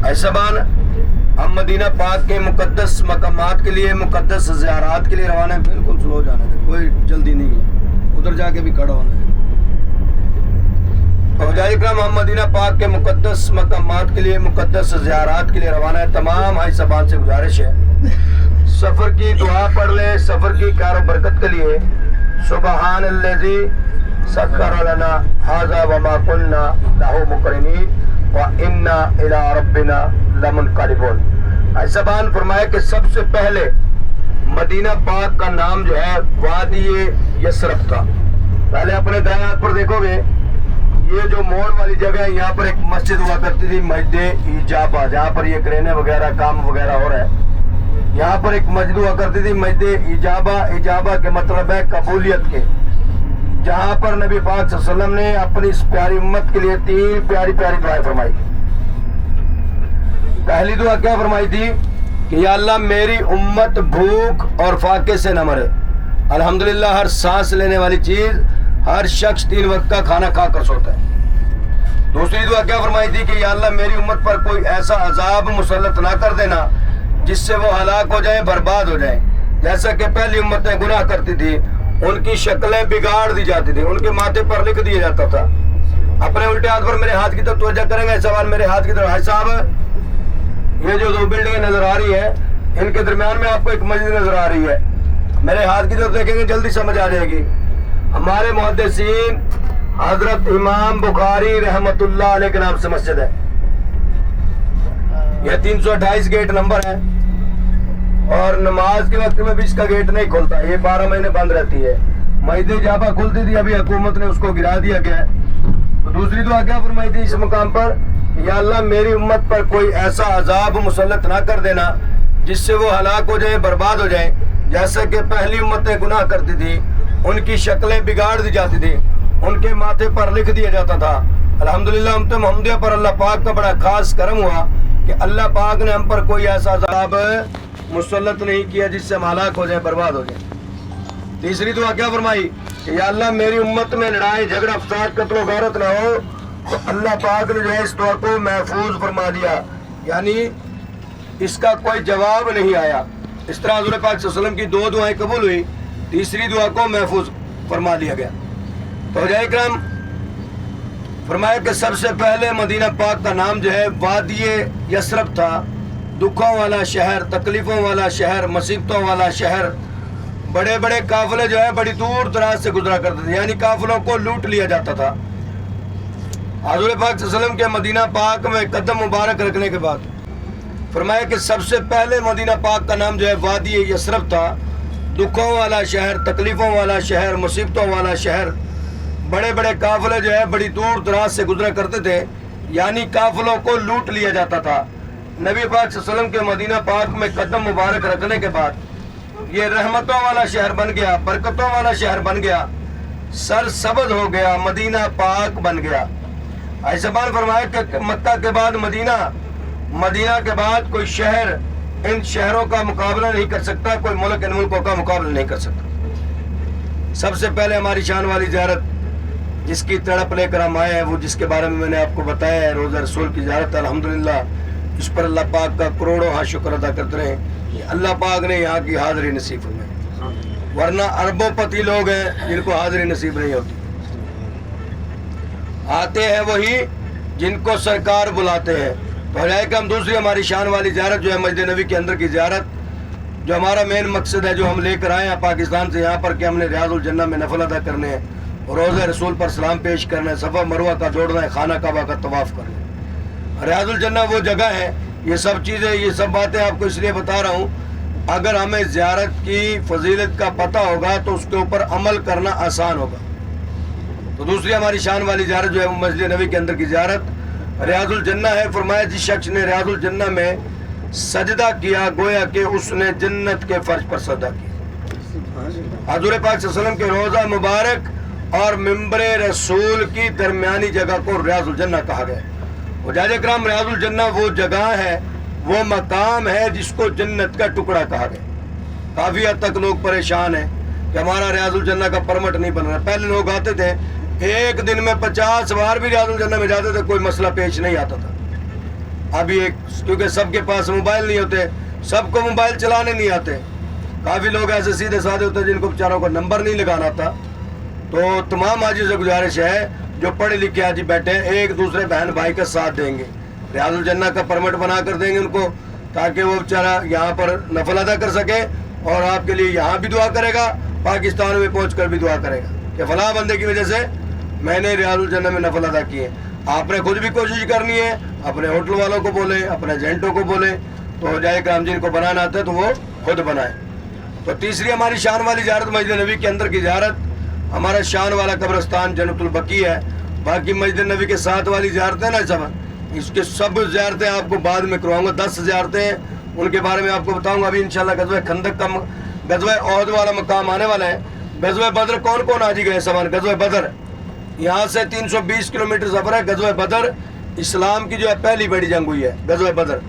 ऐसबान हम मदीना पाक के मुकद्दस मकामात के लिए, मुकद्दस ज़ियारात के लिए रवाना है। बिल्कुल स्लो जाने दे, कोई जल्दी नहीं है, उधर जाके भी खड़ा होना है। फौजाई करम हम मदीना पाक के मुकद्दस मकामात के लिए, मुकद्दस ज़ियारात के लिए रवाना है। तमाम हाई सबान से गुजारिश है सफ़र की दुआ पढ़ ले, सफ़र की कार बरकत के लिए सुबहानल्लज़ी सख्खर लना हाज़ा वमा कुन्ना लहू मुक़रिनीन व इन्ना इला रब्बिना लमुनक़लिबून। ऐसबान फरमाया कि सबसे पहले मदीना पाक का नाम जो है वादी यसरफ था। पहले अपने दाएं हाथ पर देखोगे, ये जो मोड़ वाली जगह है, यहाँ पर एक मस्जिद हुआ करती थी, मस्जिद इजाबा, जहाँ पर ये क्रेने वगैरह काम वगैरह हो रहा है। यहाँ पर एक मस्जिद हुआ करती थी मस्जिद इजाबा। इजाबा के मतलब है कबूलियत के, जहाँ पर नबी पाक सल्लल्लाहु अलैहि वसल्लम ने अपनी इस प्यारी उम्मत के लिए 3 प्यारी प्यारी दुआएं फरमाई। पहली दुआ क्या फरमाई थी कि या अल्लाह मेरी उम्मत भूख और फाके से न मरे। अल्हम्दुलिल्लाह हर सांस लेने वाली चीज, हर शख्स 3 वक्त का खाना खा कर सोता है। दूसरी दुआ क्या फरमाई थी कि या अल्लाह मेरी उम्मत पर कोई ऐसा अजाब मुसल्लत ना कर देना जिससे वो हलाक हो जाए, बर्बाद हो जाए। जैसा कि पहली उम्मतें गुनाह करती थी, उनकी शक्लें बिगाड़ दी जाती थी, उनके माथे पर लिख दिया जाता था। अपने उल्टे हाथ पर मेरे हाथ की तरफ तवज्जो करेंगे, सवाल मेरे हाथ की तरफ। भाई साहब, ये जो 2 बिल्डिंगें नजर आ रही है, इनके दरमियान में आपको एक मस्जिद नजर आ रही है। मेरे हाथ की तरफ देखेंगे जल्दी समझ आ जाएगी। हमारे मुहद्दिसीन हजरत इमाम बुखारी रहमतुल्लाह अलैह के नाम से मस्जिद है। यह 328 गेट नंबर है और नमाज के वक्त में भी इसका गेट नहीं खुलता, ये 12 महीने बंद रहती है। मस्जिद जाबा खुलती थी, अभी हुकूमत ने उसको गिरा दिया गया है। तो दूसरी दुआ क्या फरमाई थी इस मुकाम पर, या अल्लाह मेरी उम्मत पर कोई ऐसा अजाब मुसल्लत ना कर देना जिससे वो हलाक हो जाए, बर्बाद हो जाए। जैसा कि पहली उम्मतें गुनाह करती थी, उनकी शक्लें बिगाड़ दी जाती थी, उनके माथे पर लिख दिया जाता था। अल्हम्दुलिल्लाह उम्मत मुहम्मदिया पर अल्लाह पाक का बड़ा खास करम हुआ कि अल्लाह पाक ने हम पर कोई ऐसा अजाब मुसल्लत नहीं किया जिससे हम हलाक हो जाए, बर्बाद हो जाए। तीसरी दुआ क्या फरमाई कि या अल्लाह मेरी उम्मत में लड़ाई झगड़ा फसाद कत्ल गारत ना हो। तो अल्लाह पाक ने जो है इस दुआ को महफूज फरमा दिया, यानी इसका कोई जवाब नहीं आया। इस तरह हुज़ूर पाक सल्लल्लाहु अलैहि वसल्लम की 2 दुआएं कबूल हुई, तीसरी दुआ को महफूज फरमा दिया गया। तो हज़रात इकराम फरमाया कि सबसे पहले मदीना पाक का नाम जो है वादी यसरफ था। दुखों वाला शहर, तकलीफों वाला शहर, मुसीबतों वाला शहर। बड़े बड़े काफिले जो है बड़ी दूर दराज से गुजरा करते थे, यानी काफिलों को लूट लिया जाता था। हुज़ूर पाक सल्लल्लाहु अलैहि वसल्लम के मदीना पाक में कदम मुबारक रखने के बाद फरमाया कि सबसे पहले मदीना पाक का नाम जो है वादी यसरफ था। दुखों वाला शहर, तकलीफों वाला शहर, मुसीबतों वाला शहर। बड़े बड़े काफिले जो है बड़ी दूर दराज से गुजरा करते थे, यानी काफिलों को लूट लिया जाता था। नबी पाक सल्लल्लाहु अलैहि वसल्लम के मदीना पाक में कदम मुबारक रखने के बाद ये रहमतों वाला शहर बन गया, बरकतों वाला शहर बन गया, सरसब्ज़ हो गया, मदीना पाक बन गया। ऐसा बार फरमाया कि मक्का के बाद मदीना, मदीना के बाद कोई शहर इन शहरों का मुकाबला नहीं कर सकता, कोई मुल्क इन मुल्कों का मुकाबला नहीं कर सकता। सबसे पहले हमारी शान वाली ज़ियारत जिसकी तड़प लेकर हम आए हैं, वो जिसके बारे में मैंने आपको बताया है, रोज़ा रसूल की ज़ियारत। अल्हम्दुलिल्लाह इस पर अल्लाह पाक का करोड़ों हाँ शुक्र अदा करते रहे। अल्लाह पाक ने यहाँ की हाज़िरी नसीब फरमाई, वरना अरबों लोग हैं जिनको हाज़िरी नसीब नहीं होती। आते हैं वही जिनको सरकार बुलाते हैं। तो हम दूसरी हमारी शान वाली ज़ियारत जो है मस्जिद नबी के अंदर की ज़ियारत, जो हमारा मेन मकसद है, जो हम लेकर आए हैं पाकिस्तान से यहाँ पर कि हमने रियाजुल जन्नह में नफल अदा करने हैं, रोज़े रसूल पर सलाम पेश करना है, सफ़ा मरवा का जोड़ना है, खाना काबा का तवाफ़ करना है। रियाजुल जन्नह वो जगह है। ये सब चीज़ें, ये सब बातें आपको इसलिए बता रहा हूँ, अगर हमें ज़ियारत की फजीलत का पता होगा तो उसके ऊपर अमल करना आसान होगा। तो दूसरी हमारी शान वाली ज़ियारत जो है मस्जिद नबी के अंदर की ज़ियारत रियाजुल जन्नह है। फरमाया जिस शख्स ने रियाजुल जन्नह में सजदा किया, गोया कि उसने जन्नत के फर्श पर सजदा किया। हुज़ूर पाक सल्लल्लाहु अलैहि वसल्लम के रोज़ा मुबारक और मिंबर रसूल की दरमियानी जगह को रियाजुल जन्नह कहा गया। मुजाहिद इकराम, रियाजुल जन्नह वो जगह है, वो मकाम है जिसको जन्नत का टुकड़ा कहा गया। काफ़ी हद तक लोग परेशान हैं कि हमारा रियाजुल जन्नह का परमिट नहीं बन रहा। पहले लोग आते थे, एक दिन में 50 बार भी रियाजुल जन्नह में जाते थे, कोई मसला पेश नहीं आता था। अभी एक, क्योंकि सबके पास मोबाइल नहीं होते, सबको मोबाइल चलाने नहीं आते, काफ़ी लोग ऐसे सीधे साधे होते हैं जिनको बेचारों को नंबर नहीं लगाना आता। तो तमाम हाजियों से गुजारिश है जो पढ़े लिखे हाजी बैठे हैं, एक दूसरे बहन भाई का साथ देंगे, रियाजुल जन्नह का परमिट बना कर देंगे उनको, ताकि वो बेचारा यहाँ पर नफल अदा कर सके और आपके लिए यहाँ भी दुआ करेगा, पाकिस्तान में पहुँच कर भी दुआ करेगा कि फलां बंदे की वजह से मैंने रियाजुल जन्नह में नफल अदा किए। आपने खुद भी कोशिश करनी है, अपने होटल वालों को बोले, अपने एजेंटों को बोले, तो हो जाए काम जिनको बनाना आता है तो वो खुद बनाए। तो तीसरी हमारी शान वाली ज़ियारत मस्जिद नबी के अंदर की ज़ियारत, हमारा शान वाला कब्रिस्तान जन्नतुल बकी है। बाकी मस्जिद नबी के साथ वाली ज़ियारतें ना सब, इसके सब ज़ियारतें आपको बाद में करवाऊंगा, 10 ज़ियारतें हैं, उनके बारे में आपको बताऊंगा। अभी इंशाल्लाह गज़वे खंदक का, गज़वे ओहद वाला मकाम आने वाला है। गज़वे बदर कौन कौन हाजी गए सवाल? गज़वे बदर यहाँ से 320 किलोमीटर सफर है। गज़वे बदर इस्लाम की जो है पहली बड़ी जंग हुई है, गज़वे बदर।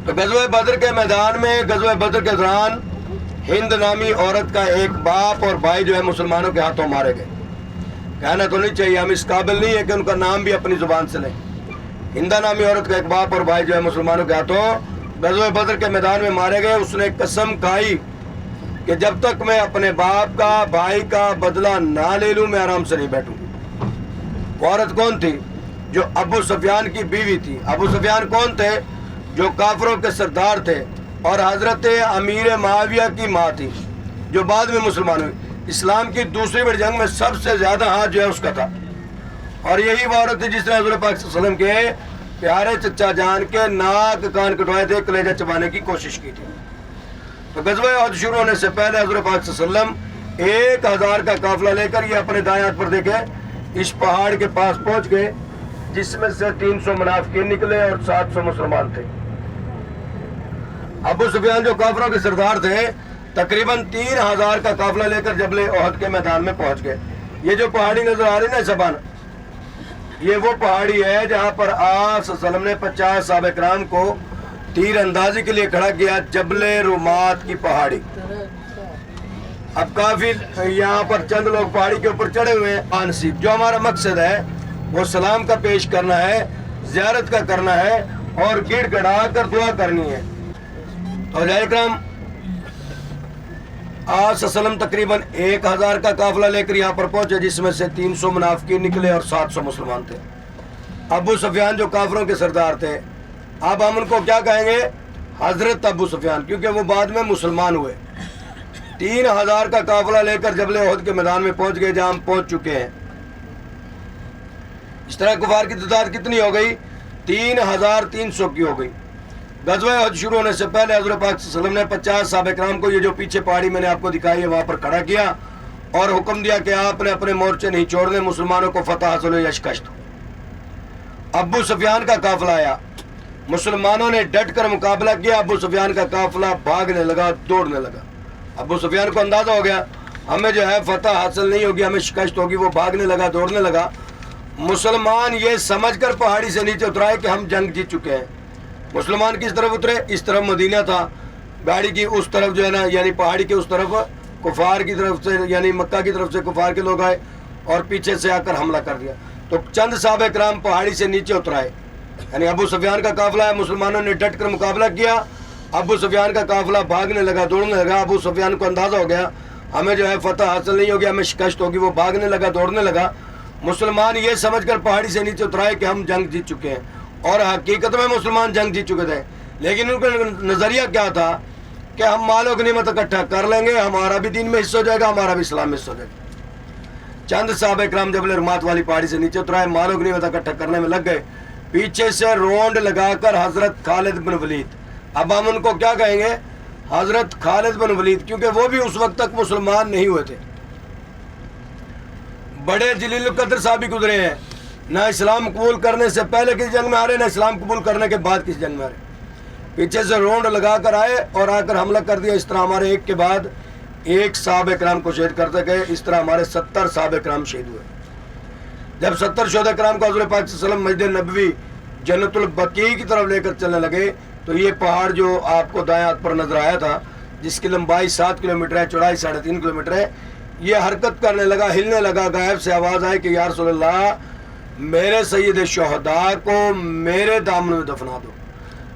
तो गज़वे बदर के मैदान में, गज़वे बदर के दौरान हिंद नामी औरत का एक बाप और भाई जो है मुसलमानों के हाथों मारे गए। कहना तो नहीं चाहिए, हम इस काबिल नहीं है कि उनका नाम भी अपनी जुबान से लें। हिंदा नामी औरत का एक बाप और भाई जो है मुसलमानों के हाथों गज़वे बदर के मैदान में मारे गए। उसने कसम खाई कि जब तक मैं अपने बाप का, भाई का बदला ना ले लूं, मैं आराम से नहीं बैठूंगा। वो औरत कौन थी? जो अबू सुफियान की बीवी थी। अबू सुफियान कौन थे? जो काफिरों के सरदार थे और हजरत अमीर माविया की माँ थी, जो बाद में मुसलमान हुई। इस्लाम की दूसरी बड़ी जंग में सबसे ज्यादा हाथ जो है उसका था। और यही वो औरत थी जिसने हज़रत पाक सल्लल्लाहु अलैहि वसल्लम के प्यारे चचा जान के नाक कान कटवाए थे, कलेजा चबाने की कोशिश की थी। तो गज़वा उहद शुरू होने से पहले हज़रत पाक सल्लल्लाहु अलैहि वसल्लम 1000 का काफिला लेकर ये अपने दाएं हाथ पर देखे इस पहाड़ के पास पहुंच गए, जिसमें से 300 मुनाफिकीन निकले और 700 मुसलमान थे। अबू सुफियान जो काफिरों के सरदार थे, तकरीबन 3000 का काफिला लेकर जबले ओहद के मैदान में पहुंच गए। ये जो पहाड़ी नजर आ रही ना सबान, ये वो पहाड़ी है जहां पर आप सल्लल्लाहु अलैहि वसल्लम ने 50 सहाबा किराम को तीर अंदाजी के लिए खड़ा किया, जबले रुमात की पहाड़ी। अब काफी यहाँ पर चंद लोग पहाड़ी के ऊपर चढ़े हुए हैं। आनसीब जो हमारा मकसद है वो सलाम का पेश करना है, ज़ियारत का करना है और गिड़गड़ा कर दुआ करनी है। तो इकराम आज सल्लम तकरीबन 1000 का काफिला लेकर यहाँ पर पहुंचे, जिसमें से 300 मुनाफिकीन निकले और 700 मुसलमान थे। अबू सुफियान जो काफिरों के सरदार थे, अब हम उनको क्या कहेंगे? हजरत अबू सुफियान, क्योंकि वो बाद में मुसलमान हुए। 3000 का काफिला लेकर जबले ओहद के मैदान में पहुंच गए, जहां हम पहुंच चुके हैं। इस तरह कुफार की तादाद कितनी हो गई? 3300 की हो गई। गज़वा उहद शुरू होने से पहले हज़रत पाक सल्लल्लाहु अलैहि वसल्लम ने 50 सहाबा किराम को, ये जो पीछे पहाड़ी मैंने आपको दिखाई है, वहां पर खड़ा किया और हुक्म दिया कि आपने अपने मोर्चे नहीं छोड़ने, मुसलमानों को फतह हासिल हो या शिकस्त हो। अबू सुफियान का काफिला आया, मुसलमानों ने डट कर मुकाबला किया। अबू सुफियान का काफिला भागने लगा, दौड़ने लगा। अबू सुफियान को अंदाजा हो गया हमें जो है फतह हासिल नहीं होगी, हमें शिकस्त होगी। वो भागने लगा, दौड़ने लगा। मुसलमान ये समझकर पहाड़ी से नीचे उतराए कि हम जंग जीत चुके हैं। मुसलमान किस तरफ उतरे? इस तरफ मदीना था, गाड़ी की उस तरफ जो है ना, यानी पहाड़ी के उस तरफ कुफार की तरफ से, यानी मक्का की तरफ से कुफार के लोग आए और पीछे से आकर हमला कर दिया। तो चंद सहाबा किराम पहाड़ी से नीचे उतराए, यानी अबू सुफियान का काफिला है। मुसलमानों ने डट कर मुकाबला किया। अबू सुफियान का काफिला भागने लगा, दौड़ने लगा। अबू सुफियान को अंदाजा हो गया हमें जो है फतह हासिल नहीं होगी, हमें शिकस्त होगी। वो भागने लगा, दौड़ने लगा। मुसलमान ये समझकर पहाड़ी से नीचे उतराए कि हम जंग जीत चुके हैं, और हकीकत में मुसलमान जंग जीत चुके थे। लेकिन उनका नज़रिया क्या था कि हम मालो गनीमत इकट्ठा कर लेंगे, हमारा भी दीन में हिस्सा हो जाएगा, हमारा भी इस्लाम में हिस्सा हो जाएगा। चंद सहाबा किराम जबल रुमात वाली पहाड़ी से नीचे उतराए, मालो गनीमत इकट्ठा करने में लग गए। पीछे से रोंड लगाकर हजरत खालिद बिन वलीद, अब हम उनको क्या कहेंगे? हजरत खालिद बिन वलीद, क्योंकि वो भी उस वक्त तक मुसलमान नहीं हुए थे। बड़े जलील कदर साहब गुजरे हैं, ना इस्लाम कबूल करने से पहले किसी जंग में आ रहे, ना इस्लाम कबूल करने के बाद किसी जंग में आ रहे। पीछे से रोंड लगा कर आए और आकर हमला कर दिया। इस तरह हमारे एक के बाद एक सहाबा किराम को शहीद करते गए। इस तरह हमारे 70 सहाबा किराम शहीद हुए। जब 70 शहीद किराम को हज़रत पाक सल्लल्लाहु अलैहि वसल्लम मस्जिद नबवी जन्नतुल बकी की तरफ लेकर चलने लगे, तो ये पहाड़ जो आपको दाएं हाथ पर नजर आया था, जिसकी लंबाई 7 किलोमीटर है, चौड़ाई 3.5 किलोमीटर है, ये हरकत करने लगा, हिलने लगा। गायब से आवाज़ आई कि या रसूलल्लाह, मेरे सैयद शहदा को मेरे दामन में दफना दो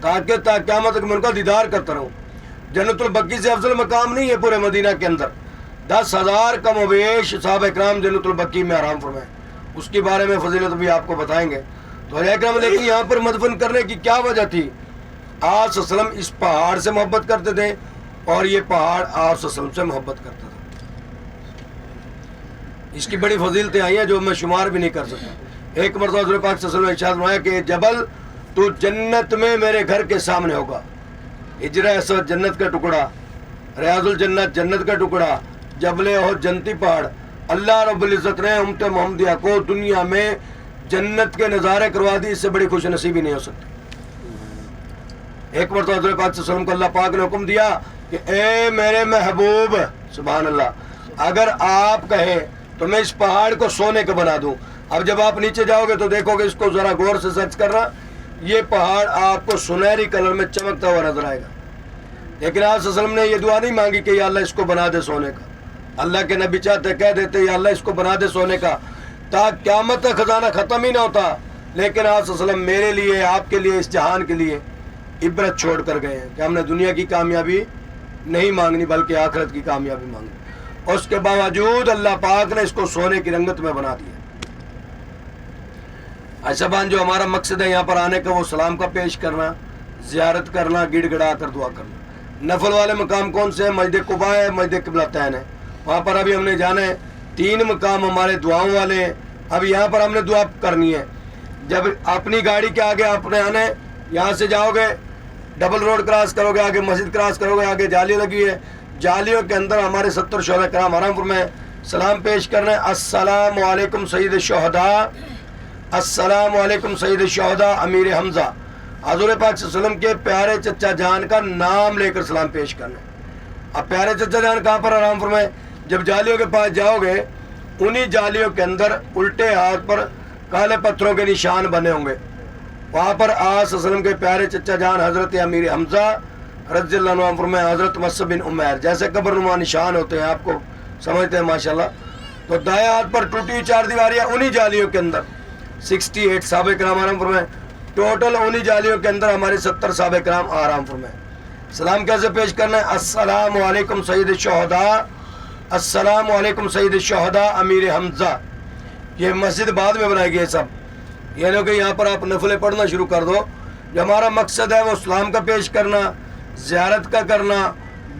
ताकि क़यामत तक मैं उनका दीदार करता रहूँ। जन्नतुल बकी से अफजल मकाम नहीं है पूरे मदीना के अंदर। 10,000 कम अवेश साहब इकराम जन्नतुल बकी में आराम फरमाए, उसके बारे में फजीलत भी आपको बताएंगे। तो इकराम, लेकिन यहाँ पर मदफन करने की क्या वजह थी? आप सल्लम इस पहाड़ से मोहब्बत करते थे और ये पहाड़ आप सल्लम से मोहब्बत करता था। इसकी बड़ी फजीलतें आई हैं जो मैं शुमार भी नहीं कर सकता। एक मरतबा हुज़ूर पाक सल्लल्लाहु अलैहि वसल्लम ने इरशाद फरमाया कि जबल तू जन्नत में मेरे घर के सामने होगा। हिजरा असवद जन्नत का टुकड़ा, रियाजुल जन्नत जन्नत का टुकड़ा, जबले ओहद जन्नती पहाड़। अल्लाह रब्बुल इज़्ज़त ने उम्मत मोहम्मदिया को दुनिया में जन्नत के नज़ारे करवा दी, इससे बड़ी खुश नसीबी नहीं हो सकती। एक मरतबा हुज़ूर पाक सल्लल्लाहु अलैहि वसल्लम को अल्लाह पाक ने हुक्म दिया कि ए मेरे महबूब, सुभान अल्लाह, अगर आप कहे तो मैं इस पहाड़ को सोने का बना दूं। अब जब आप नीचे जाओगे तो देखोगे, इसको जरा गौर से सर्च करना, ये पहाड़ आपको सुनहरी कलर में चमकता हुआ नजर आएगा। लेकिन आप सल्लल्लाहु अलैहि वसल्लम ने ये दुआ नहीं मांगी कि या अल्लाह इसको बना दे सोने का। अल्लाह के नबी चाहते कह देते या अल्लाह इसको बना दे सोने का, ताकि क़यामत तक खजाना ख़त्म ही ना होता। लेकिन आप सल्लल्लाहु अलैहि वसल्लम मेरे लिए, आपके लिए, इस जहान के लिए इबरत छोड़ कर गए हैं कि हमने दुनिया की कामयाबी नहीं मांगनी बल्कि आखिरत की कामयाबी मांगनी। उसके बावजूद अल्लाह पाक ने इसको सोने की रंगत में बना दिया। अच्छा बान, जो हमारा मकसद है यहाँ पर आने का वो सलाम का पेश करना, ज़ियारत करना, गिड़गिड़ा कर दुआ करना। नफल वाले मकाम कौन से हैं? मस्जिद कुबा है, मस्जिद क़िबलतैन है। वहाँ पर अभी हमने जाना है। 3 मकाम हमारे दुआओं वाले हैं। अब यहाँ पर हमने दुआ करनी है। जब अपनी गाड़ी के आगे आपने आना है, यहाँ से जाओगे, डबल रोड क्रॉस करोगे, आगे मस्जिद क्रॉस करोगे, आगे जाली लगी है, जालियों के अंदर हमारे 70 शोहदा कराम आराम फरमाए। सलाम पेश करना है, अस्सलामु अलैकुम सैयद शोहदा, अस्सलामु अलैकुम सैयद शोहदा अमीर हमजा। हज़ूर पाक सल्लल्लाहु अलैहि वसल्लम के प्यारे चचा जान का नाम लेकर सलाम पेश करना है। अब प्यारे चचा जान कहाँ पर आराम फरमाए? जब जालियों के पास जाओगे, उन्हीं जालियों के अंदर उल्टे हाथ पर काले पत्थरों के निशान बने होंगे। वहाँ पर आप सल्लल्लाहु अलैहि वसल्लम के प्यारे चचा जान हज़रत अमीर हमजा रज़ियल्लाहु अन्हु फरमाए, हज़रत मुसअब बिन उमैर, जैसे कब्रनुमा निशान होते हैं, आपको समझते हैं माशाल्लाह। तो दाएं हाथ पर टूटी 4 दीवारियाँ, उन्हीं जालियों के अंदर 68 साहबे कराम आराम फरमाए। टोटल उन्हीं जालियों के अंदर हमारे 70 साहबे कराम आराम फरमाए। सलाम कैसे पेश करना है? अस्सलामु अलैकुम सैयद शोहदा, अस्सलामु अलैकुम सैयद शोहदा अमीर हमजा। ये मस्जिद बाद में बनाई गई है सब, यानी कि यहाँ पर आप नफलें पढ़ना शुरू कर दो। जो हमारा मकसद है वो सलाम का पेश करना, ज़ियारत का करना,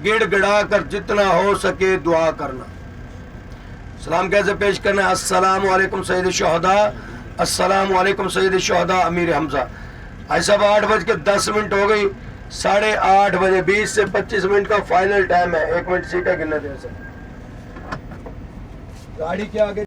गिड़गिड़ा कर जितना हो सके दुआ करना। सलाम कैसे पेश करना है? अस्सलामु अलैकुम सैयद शोहदा, अस्सलामु अलैकुम सैयद शोहदा अमीर हमजा। ऐसा 8:10 हो गई, 8:30 बजे 20 से 25 मिनट का फाइनल टाइम है। 1 मिनट सीटें गिनने दे से गाड़ी के आगे।